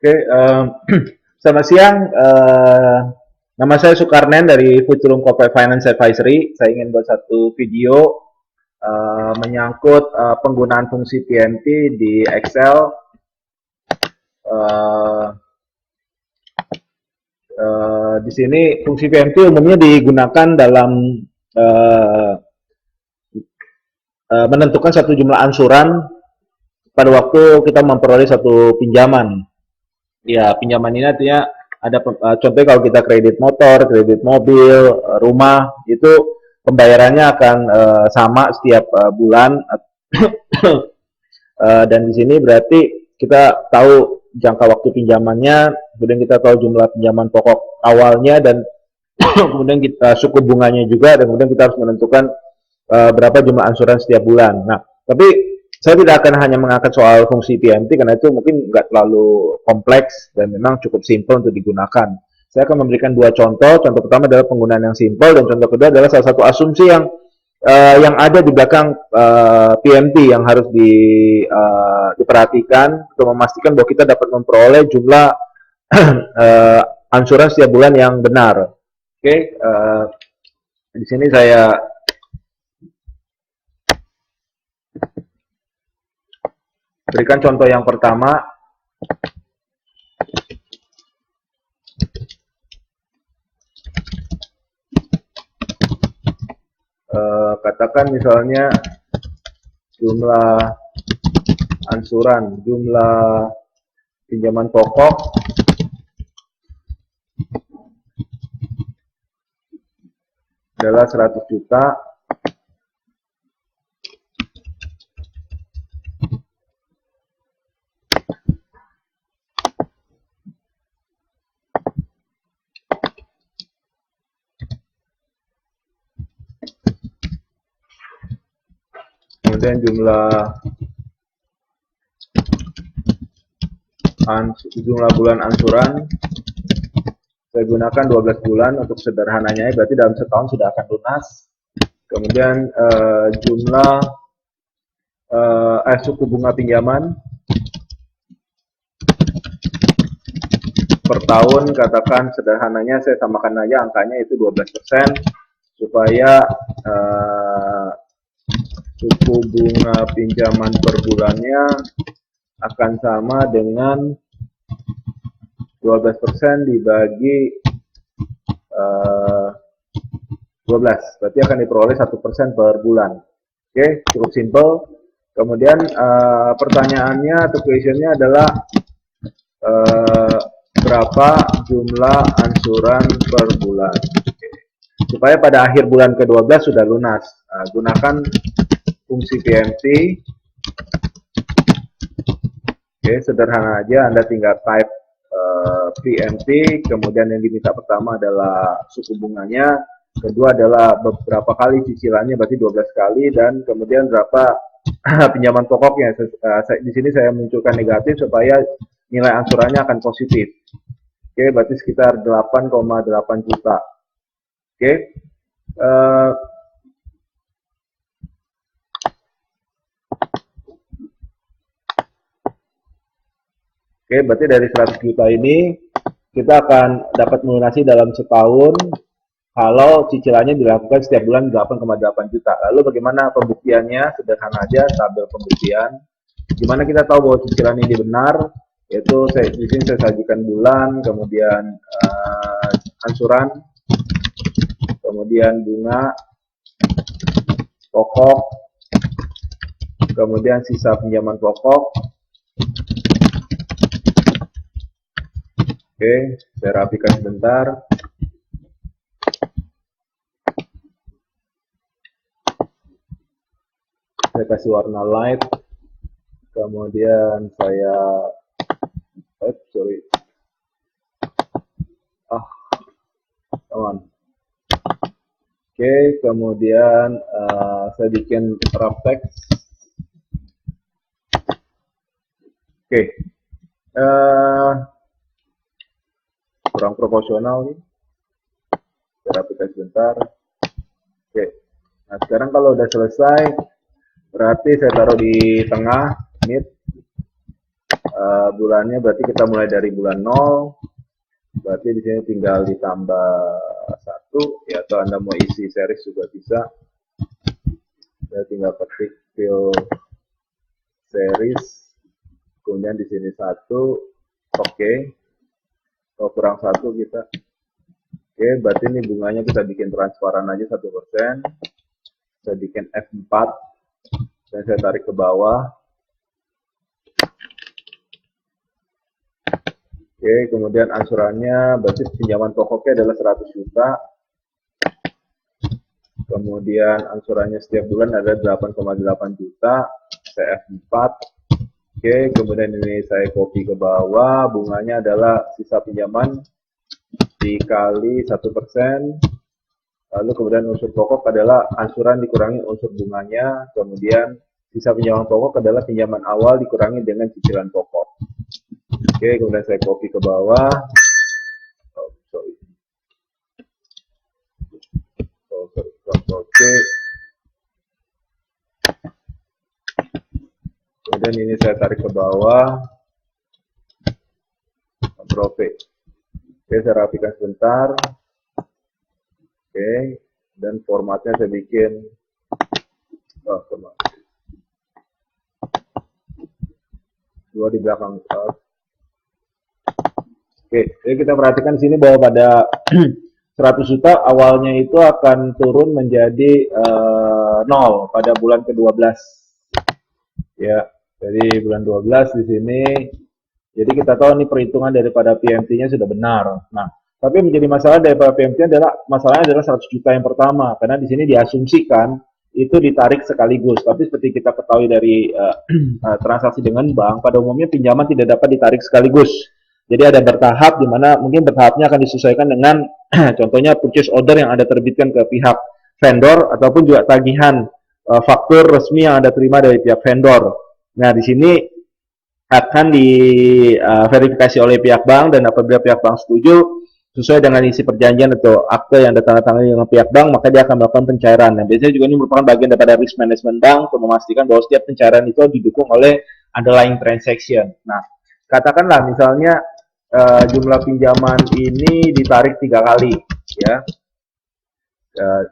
Oke, selamat siang. Nama saya Sukarnen dari Futurum Corporate Finance Advisory. Saya ingin buat satu video menyangkut penggunaan fungsi PNT di Excel. Di sini fungsi PNT umumnya digunakan dalam menentukan satu jumlah ansuran pada waktu kita memperoleh satu pinjaman. Ya, pinjaman ini artinya ada contohnya kalau kita kredit motor, kredit mobil, rumah, itu pembayarannya akan sama setiap bulan. Dan di sini berarti kita tahu jangka waktu pinjamannya, kemudian kita tahu jumlah pinjaman pokok awalnya, dan kemudian kita suku bunganya juga, dan kemudian kita harus menentukan berapa jumlah ansuran setiap bulan. Nah, tapi saya tidak akan hanya mengangkat soal fungsi PMT karena itu mungkin nggak terlalu kompleks dan memang cukup simpel untuk digunakan. Saya akan memberikan dua contoh. Contoh pertama adalah penggunaan yang simpel, dan contoh kedua adalah salah satu asumsi yang ada di belakang PMT yang harus diperhatikan untuk memastikan bahwa kita dapat memperoleh jumlah ansuran setiap bulan yang benar. Oke, di sini saya berikan contoh yang pertama. Katakan misalnya jumlah ansuran, jumlah pinjaman pokok adalah 100 juta. Kemudian jumlah bulan ansuran saya gunakan 12 bulan untuk sederhananya, berarti dalam setahun sudah akan lunas. Kemudian jumlah suku bunga pinjaman per tahun, katakan sederhananya saya samakan aja angkanya itu 12%, supaya suku bunga pinjaman per bulannya akan sama dengan 12% dibagi 12, berarti akan diperoleh 1% per bulan. Oke, cukup simple. Kemudian pertanyaannya atau questionnya adalah berapa jumlah ansuran per bulan. Oke. Supaya pada akhir bulan ke-12 sudah lunas, gunakan fungsi PMT. Oke, sederhana aja, Anda tinggal type PMT, kemudian yang diminta pertama adalah suku bunganya, kedua adalah beberapa kali cicilannya, berarti 12 kali, dan kemudian berapa pinjaman pokoknya. Di sini saya munculkan negatif supaya nilai ansurannya akan positif. Oke, berarti sekitar 8,8 juta. Oke. Oke, berarti dari 100 juta ini kita akan dapat melunasi dalam setahun kalau cicilannya dilakukan setiap bulan 8,8 juta. Lalu bagaimana pembuktiannya? Sederhana aja, tabel pembuktian. Gimana kita tahu bahwa cicilan ini benar? Yaitu di sini saya sajikan bulan, kemudian ansuran, kemudian bunga, pokok, kemudian sisa pinjaman pokok. Oke, saya rapikan sebentar. Saya kasih warna light. Kemudian saya teman. Oke, kemudian saya bikin wrap text. Oke. Kurang proporsional nih. Saya rapikan sebentar. Oke. Nah, sekarang kalau udah selesai, berarti saya taruh di tengah, mid. bulannya berarti kita mulai dari bulan 0, berarti di sini tinggal ditambah 1 ya, atau Anda mau isi series juga bisa. Saya tinggal ketik fill series, kemudian di sini 1, oke. Kalau kurang 1 kita oke, berarti ini bunganya kita bikin transparan aja 1%. Saya bikin F4 dan saya tarik ke bawah. Oke, kemudian angsurannya berarti pinjaman pokoknya adalah 100 juta. Kemudian angsurannya setiap bulan ada 8,8 juta. Saya F4. Oke, kemudian ini saya copy ke bawah. Bunganya adalah sisa pinjaman dikali 1%. Lalu kemudian unsur pokok adalah angsuran dikurangi unsur bunganya. Kemudian sisa pinjaman pokok adalah pinjaman awal dikurangi dengan cicilan pokok. Oke, kemudian saya copy ke bawah. Oke. Kemudian ini saya tarik ke bawah. Ctrl V. Oke, saya rapikan sebentar. Oke, dan formatnya saya bikin format 2 di belakang. Oke, jadi kita perhatikan di sini bahwa pada 100 juta awalnya itu akan turun menjadi 0 pada bulan ke-12. Ya, jadi bulan 12 di sini. Jadi kita tahu ini perhitungan daripada PMT-nya sudah benar. Nah, tapi menjadi masalah daripada PMT masalahnya adalah 100 juta yang pertama, karena di sini diasumsikan itu ditarik sekaligus. Tapi seperti kita ketahui dari transaksi dengan bank, pada umumnya pinjaman tidak dapat ditarik sekaligus. Jadi ada bertahap, di mana mungkin bertahapnya akan disesuaikan dengan contohnya purchase order yang Anda terbitkan ke pihak vendor, ataupun juga tagihan faktur resmi yang Anda terima dari pihak vendor. Nah, di sini akan diverifikasi oleh pihak bank, dan apabila pihak bank setuju sesuai dengan isi perjanjian atau akte yang ditandatangani dengan pihak bank, maka dia akan melakukan pencairan. Nah, biasanya juga ini merupakan bagian daripada risk management bank untuk memastikan bahwa setiap pencairan itu didukung oleh underlying transaction. Nah, katakanlah misalnya jumlah pinjaman ini ditarik 3 kali, ya,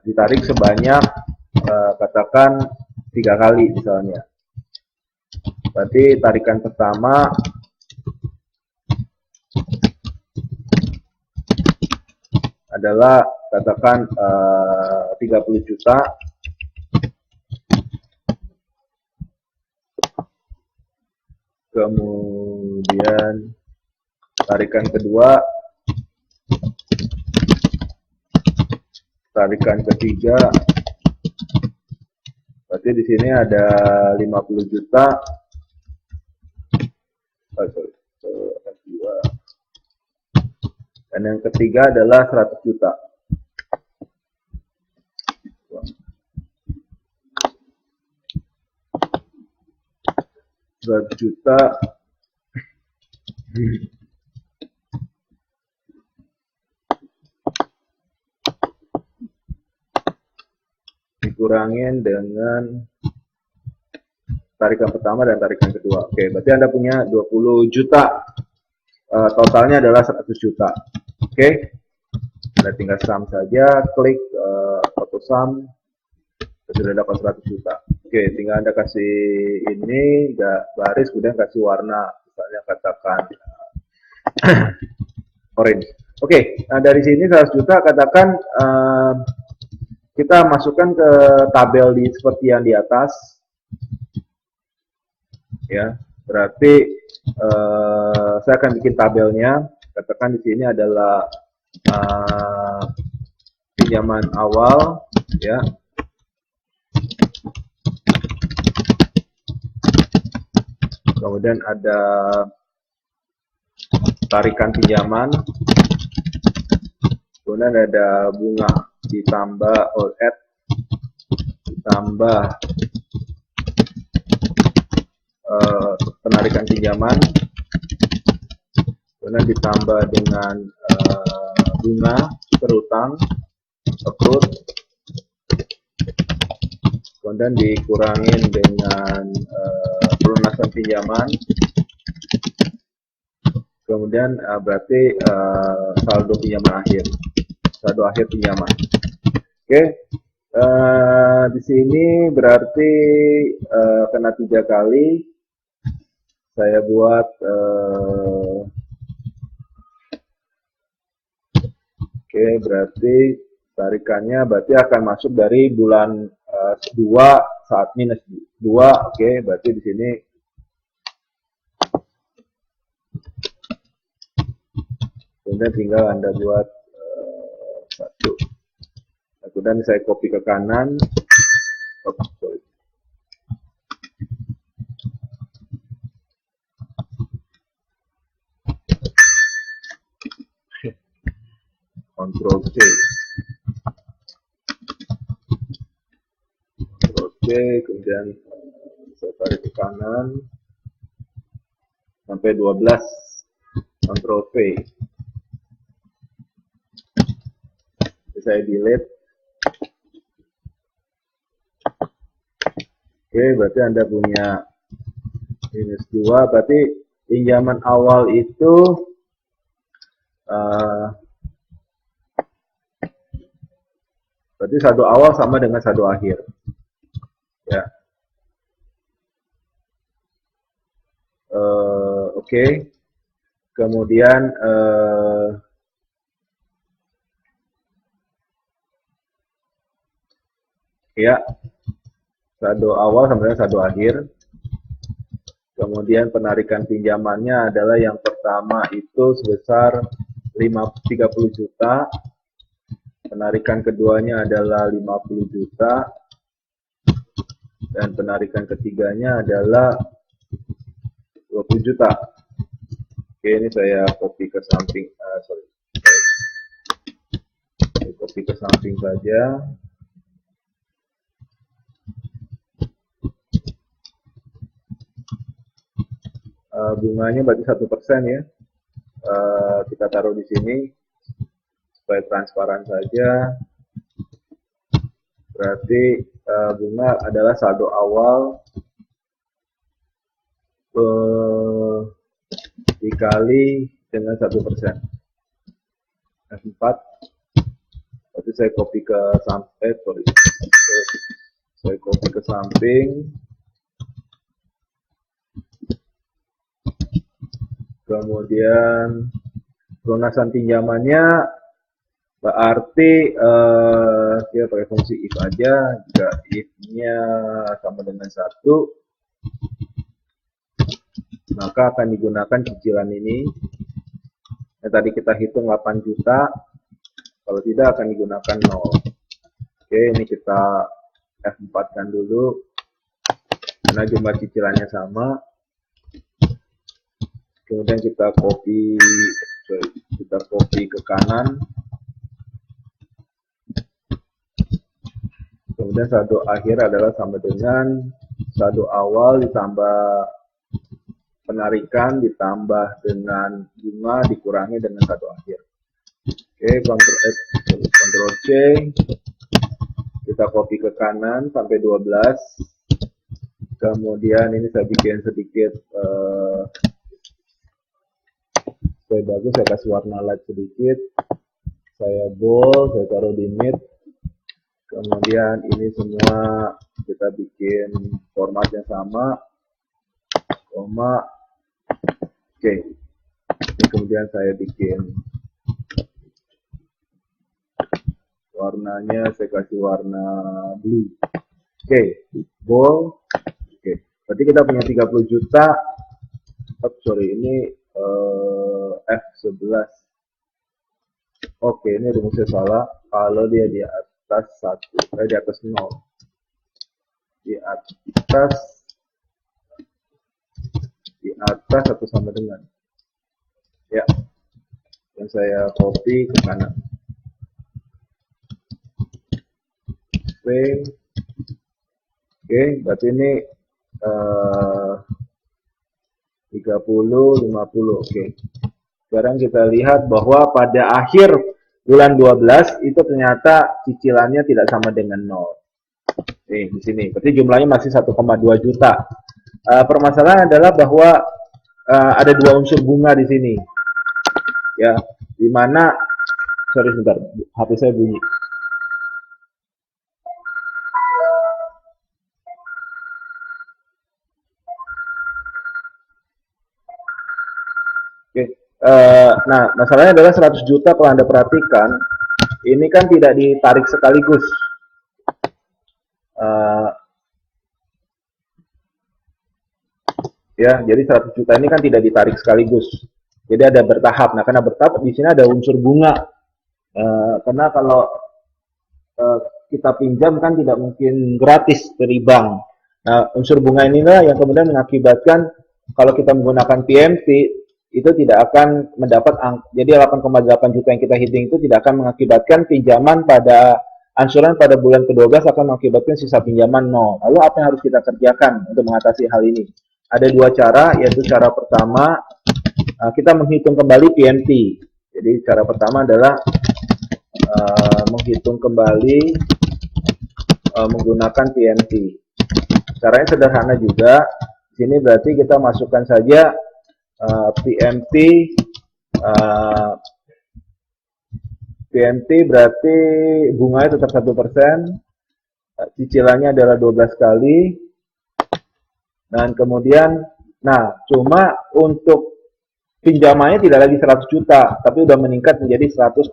ditarik sebanyak katakan 3 kali misalnya. Berarti tarikan pertama adalah katakan 30 juta. Kemudian tarikan kedua, tarikan ketiga. Berarti di sini ada 50 juta. Dan yang ketiga adalah 100 juta. Juta dikurangin dengan tarikan pertama dan tarikan kedua. Oke, berarti Anda punya 20 juta. Totalnya adalah 100 juta. Oke, Anda tinggal sum saja, klik auto sum, sudah dapat 100 juta. Oke, tinggal Anda kasih ini, baris, kemudian kasih warna, misalnya katakan orange. Oke, nah dari sini 100 juta, katakan kita masukkan ke tabel seperti yang di atas. Ya, berarti saya akan bikin tabelnya. Katakan di sini adalah pinjaman awal, ya. Kemudian ada tarikan pinjaman, kemudian ada bunga ditambah all add, ditambah penarikan pinjaman, kemudian ditambah dengan bunga terutang, accrued, kemudian dikurangin dengan pelunasan pinjaman, Kemudian berarti saldo pinjaman akhir, saldo akhir pinjaman. Oke, di sini berarti kena 3 kali. Saya buat oke, berarti tarikannya berarti akan masuk dari bulan 2 saat minus 2. Oke, berarti di sini kemudian tinggal Anda buat 1. Kemudian saya copy ke kanan. Ctrl C. Ctrl C, kemudian saya tarik ke kanan sampai 12. Ctrl V. Saya delete. Oke, berarti Anda punya minus 2. Berarti pinjaman awal itu berarti saldo awal sama dengan saldo akhir. Ya. Oke. Kemudian ya, saldo awal sama dengan saldo akhir. Kemudian penarikan pinjamannya adalah yang pertama itu sebesar 30 juta. Penarikan keduanya adalah 50 juta. Dan penarikan ketiganya adalah 20 juta. Oke, ini saya copy ke samping. Saya copy ke samping saja. Bunganya berarti 1% ya. Kita taruh di sini supaya transparan saja. Berarti bunga adalah saldo awal dikali dengan 1%. F4. Berarti saya copy ke samping. Saya copy ke samping. Kemudian pelunasan pinjamannya berarti kita pakai fungsi if aja. Jika if-nya sama dengan 1, maka akan digunakan cicilan ini. Yang tadi kita hitung 8 juta, kalau tidak akan digunakan 0. Oke, ini kita F4 kan dulu karena jumlah cicilannya sama. Kemudian kita copy ke kanan. Kemudian saldo akhir adalah sama dengan saldo awal ditambah penarikan ditambah dengan bunga dikurangi dengan saldo akhir. Oke, Ctrl C. Kita copy ke kanan sampai 12. Kemudian ini saya bikin sedikit supaya bagus, saya kasih warna light sedikit. Saya bold, saya taruh di mid. Kemudian ini semua kita bikin format yang sama, koma. Oke. Kemudian saya bikin warnanya, saya kasih warna blue. Oke, bold. Oke, berarti kita punya 30 juta. Ini F11. Oke, ini rumusnya salah. Kalau dia di atas 1, di atas 0. Di atas 1 sama dengan. Ya. Dan saya copy ke kanan. Oke, berarti ini 30, 50. Oke. Sekarang kita lihat bahwa pada akhir bulan 12 itu ternyata cicilannya tidak sama dengan 0. Nih, di sini. Berarti jumlahnya masih 1,2 juta. Permasalahan adalah bahwa ada 2 unsur bunga di sini. ya, di mana sorry sebentar, HP saya bunyi. Oke. Nah, masalahnya adalah 100 juta kalau Anda perhatikan, ini kan tidak ditarik sekaligus. Uh, ya, jadi 100 juta ini kan tidak ditarik sekaligus. Jadi ada bertahap. Nah, karena bertahap di sini ada unsur bunga. Karena kalau kita pinjam kan tidak mungkin gratis dari bank. Nah, unsur bunga inilah yang kemudian mengakibatkan kalau kita menggunakan PMT itu tidak akan mendapat jadi 8,8 juta yang kita hitung itu tidak akan mengakibatkan pinjaman pada angsuran pada bulan ke-12 akan mengakibatkan sisa pinjaman nol. Lalu apa yang harus kita kerjakan untuk mengatasi hal ini? Ada dua cara, yaitu cara pertama kita menghitung kembali PMT. Jadi cara pertama adalah menghitung kembali menggunakan PMT. Caranya sederhana juga. Di sini berarti kita masukkan saja PMT. PMT berarti bunganya tetap 1%, cicilannya adalah 12 kali, dan kemudian, nah cuma untuk pinjamannya tidak lagi 100 juta, tapi sudah meningkat menjadi 100,1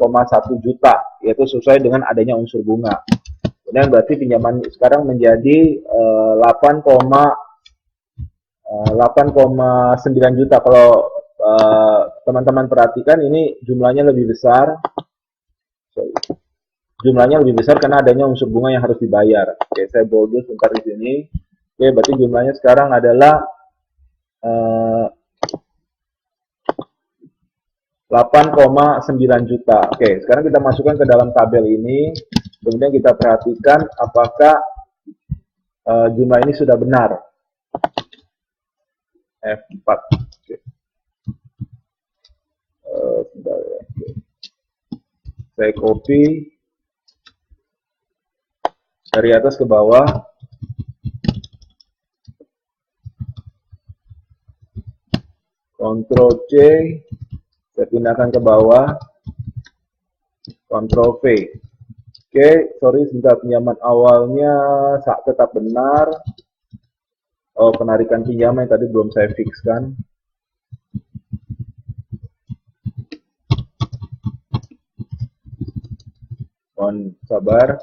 juta, yaitu sesuai dengan adanya unsur bunga. Kemudian berarti pinjaman sekarang menjadi 8,9 juta. Kalau teman-teman perhatikan ini jumlahnya lebih besar. Jumlahnya lebih besar karena adanya unsur bunga yang harus dibayar. Oke, saya bold sebentar di sini. Oke, berarti jumlahnya sekarang adalah 8,9 juta. Oke, sekarang kita masukkan ke dalam tabel ini. Kemudian kita perhatikan apakah jumlah ini sudah benar. F4. Oke. Oke. Saya copy dari atas ke bawah. Ctrl C, saya pindahkan ke bawah. Ctrl V. Oke, sorry sebentar, pinjaman awalnya tetap benar. Oh, penarikan pinjaman yang tadi belum saya fixkan. Mohon sabar,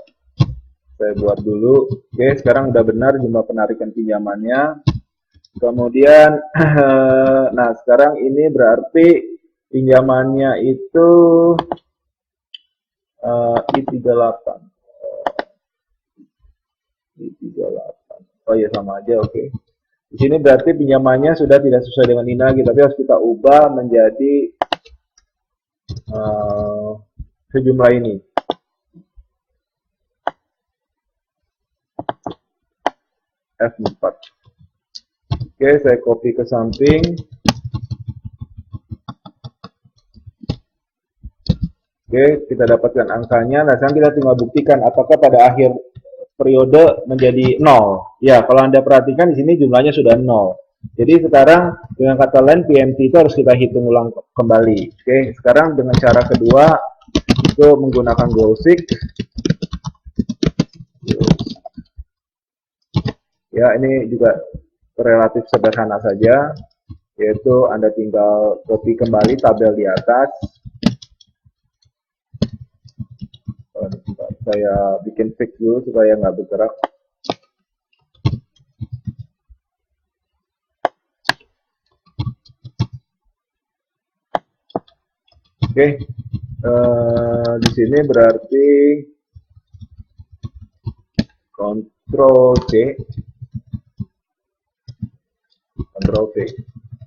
saya buat dulu. Oke, sekarang udah benar jumlah penarikan pinjamannya. Kemudian, nah sekarang ini berarti pinjamannya itu I38. I38. Oh iya, sama aja, oke. Di sini berarti pinjamannya sudah tidak sesuai dengan ini lagi, tapi harus kita ubah menjadi sejumlah ini. F4. Oke, saya copy ke samping. Oke, kita dapatkan angkanya. Nah, sekarang kita tinggal buktikan apakah pada akhir periode menjadi 0. Ya, kalau Anda perhatikan di sini jumlahnya sudah 0. Jadi sekarang dengan kata lain PMT itu harus kita hitung ulang kembali. Oke, sekarang dengan cara kedua itu menggunakan GoalSeek. Ya, ini juga relatif sederhana saja, yaitu Anda tinggal copy kembali tabel di atas. Saya bikin fix dulu supaya nggak bergerak. Oke, di sini berarti Ctrl C, Ctrl V.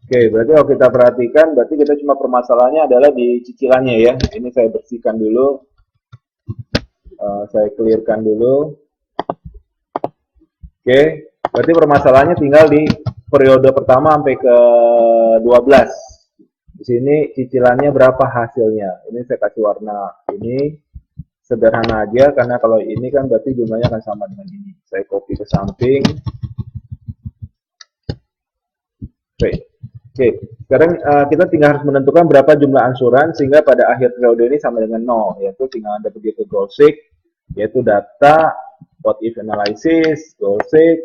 Oke, berarti kalau kita perhatikan, berarti kita cuma permasalahannya adalah di cicilannya ya. Ini saya bersihkan dulu. Saya clearkan dulu. Oke, berarti permasalahannya tinggal di periode pertama sampai ke 12. Di sini cicilannya berapa hasilnya. Ini saya kasih warna ini. Sederhana aja, karena kalau ini kan berarti jumlahnya akan sama dengan ini. Saya copy ke samping. Oke, Sekarang kita tinggal harus menentukan berapa jumlah angsuran sehingga pada akhir periode ini sama dengan 0, yaitu tinggal Anda pergi ke goalseek, yaitu data, what if analysis, goalseek,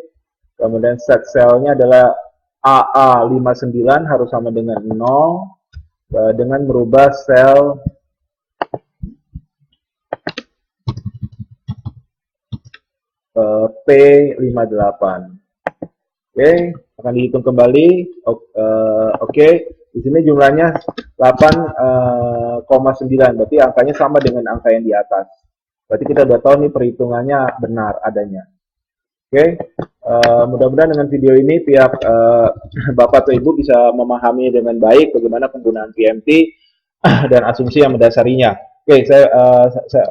kemudian set cell-nya adalah AA59 harus sama dengan 0, dengan merubah sel P58. Oke, akan dihitung kembali. Oke, di sini jumlahnya 8,9, berarti angkanya sama dengan angka yang di atas. Berarti kita udah tahu nih perhitungannya benar adanya. Oke, mudah-mudahan dengan video ini pihak Bapak atau Ibu bisa memahami dengan baik bagaimana penggunaan PMT dan asumsi yang mendasarinya. Oke, saya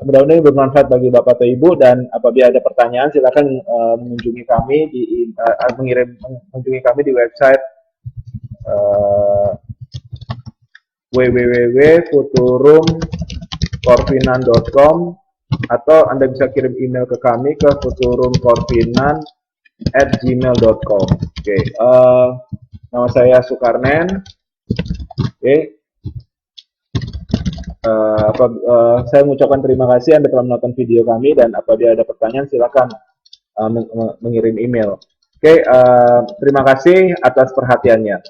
mudah-mudahan ini bermanfaat bagi Bapak atau Ibu, dan apabila ada pertanyaan silakan mengunjungi kami mengunjungi kami di website www.futurumcorfinan.com, atau Anda bisa kirim email ke kami ke futurumcorfinan@gmail.com. Oke, nama saya Sukarnen. Oke. Saya mengucapkan terima kasih Anda telah menonton video kami, dan apabila ada pertanyaan silakan mengirim email. Oke, terima kasih atas perhatiannya.